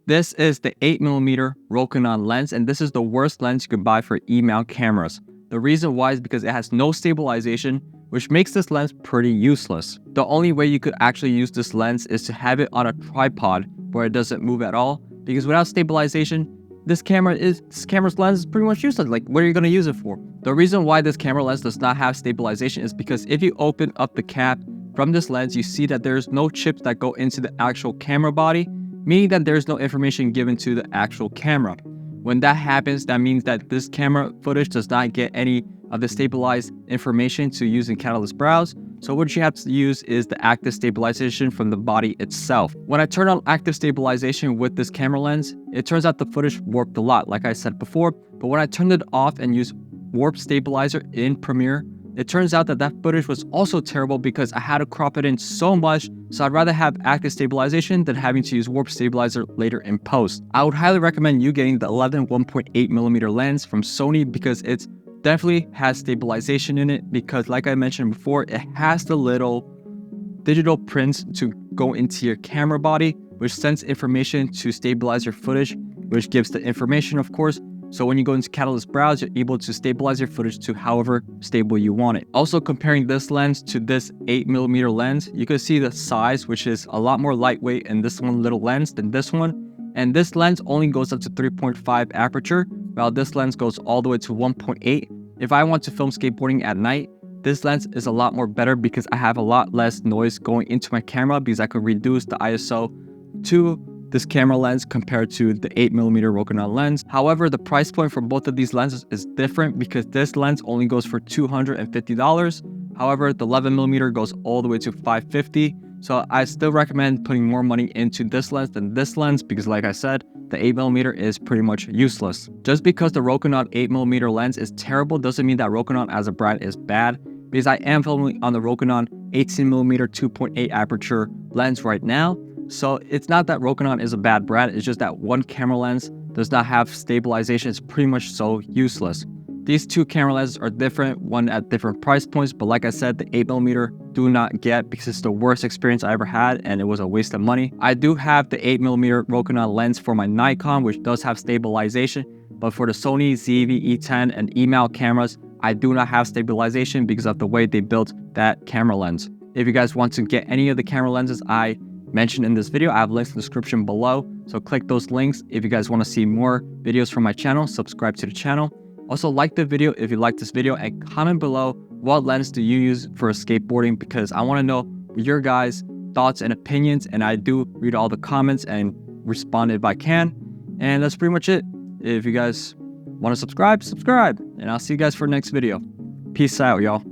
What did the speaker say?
This is the 8mm Rokinon lens, and this is the worst lens you could buy for E-mount cameras. The reason why is because it has no stabilization, which makes this lens pretty useless. The only way you could actually use this lens is to have it on a tripod where it doesn't move at all, because without stabilization, this camera's lens is pretty much useless. Like, what are you going to use it for? The reason why this camera lens does not have stabilization is because if you open up the cap from this lens, you see that there's no chips that go into the actual camera body, meaning that there's no information given to the actual camera. When that happens, that means that this camera footage does not get any of the stabilized information to use in Catalyst Browse. So what you have to use is the active stabilization from the body itself. When I turn on active stabilization with this camera lens, it turns out the footage warped a lot, like I said before. But when I turned it off and used warp stabilizer in Premiere, it turns out that that footage was also terrible because I had to crop it in so much, so I'd rather have active stabilization than having to use warp stabilizer later in post. I would highly recommend you getting the 11 1.8mm lens from Sony because it definitely has stabilization in it, because like I mentioned before, it has the little digital prints to go into your camera body, which sends information to stabilize your footage, which gives the information, of course. So when you go into Catalyst Browse, you're able to stabilize your footage to however stable you want it. Also, comparing this lens to this 8mm lens, you can see the size, which is a lot more lightweight in this one little lens than this one. And this lens only goes up to 3.5 aperture, while this lens goes all the way to 1.8. If I want to film skateboarding at night, this lens is a lot more better because I have a lot less noise going into my camera, because I could reduce the ISO to this camera lens compared to the 8mm Rokinon lens. However, the price point for both of these lenses is different because this lens only goes for $250. However, the 11mm goes all the way to $550. So I still recommend putting more money into this lens than this lens because, like I said, the 8mm is pretty much useless. Just because the Rokinon 8mm lens is terrible doesn't mean that Rokinon as a brand is bad, because I am filming on the Rokinon 18mm 2.8 aperture lens right now. So it's not that Rokinon is a bad brand, it's just that one camera lens does not have stabilization. It's pretty much so useless. These two camera lenses are different, one at different price points, but like I said, the 8mm do not get because it's the worst experience I ever had and it was a waste of money. I do have the 8mm Rokinon lens for my Nikon, which does have stabilization, but for the Sony ZV-E10 and E-mount cameras, I do not have stabilization because of the way they built that camera lens. If you guys want to get any of the camera lenses I mentioned in this video, I have links in the description below, so click those links. If you guys want to see more videos from my channel, subscribe to the channel. Also, like the video if you like this video, and comment below what lens do you use for skateboarding, because I want to know your guys' thoughts and opinions, and I do read all the comments and respond if I can. And that's pretty much it. If you guys want to subscribe, and I'll see you guys for the next video. Peace out, y'all.